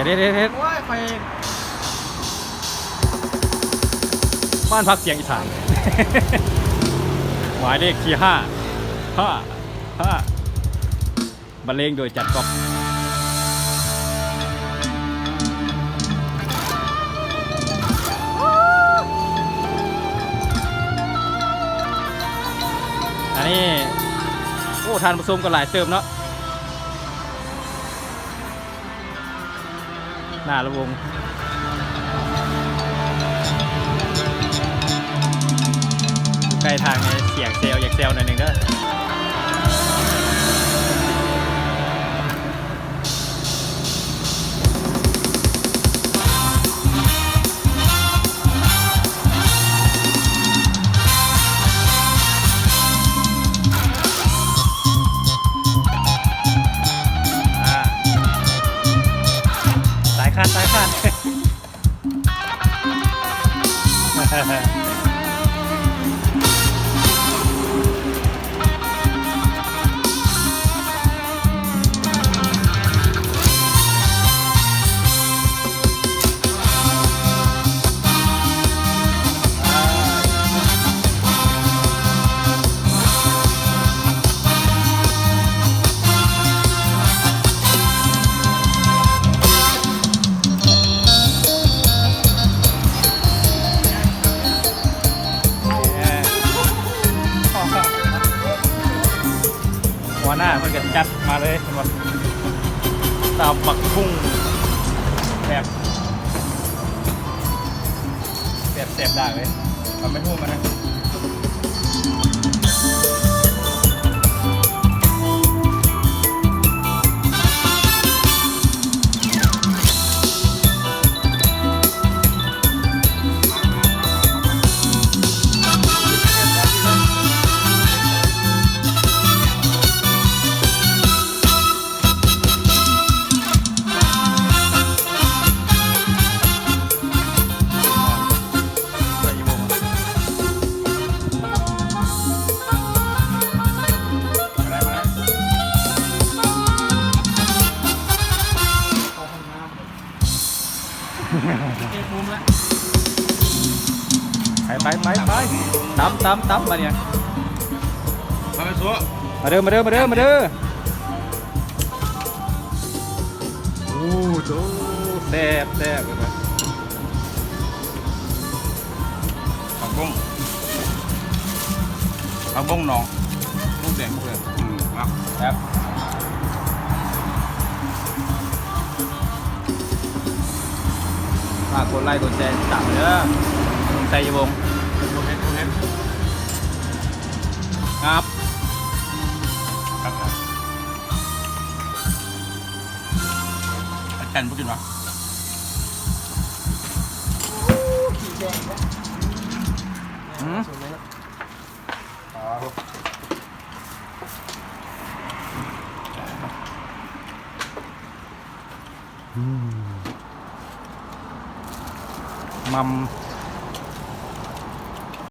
เด็ดโอ้ยไปบ้านพักเสียงอีสานหมายเลขที่5บรรเลงโดยจัดก๊อฟอันนี้โอ้ทานผสมกันหลายเติมเนาะหน้าระวงใกล้ทางในเสียงเซลอยากเซลหน่อยหนึ่งเด้อสายคาดหัวหน้ามันก็จัดมาเลยหมดตามปักพุ่งแบบแสบด่างเลยทำไม่พูดมานะไปตำมาเนี่ยมาเด้อโอ้โหแซ่บเลยผักบุ้งน้องลูกแดงเลยครับฝากกดไลค์กดแชร์ตามเด้อใส่ยงครับอาจารย์พูดถึงว่ามัม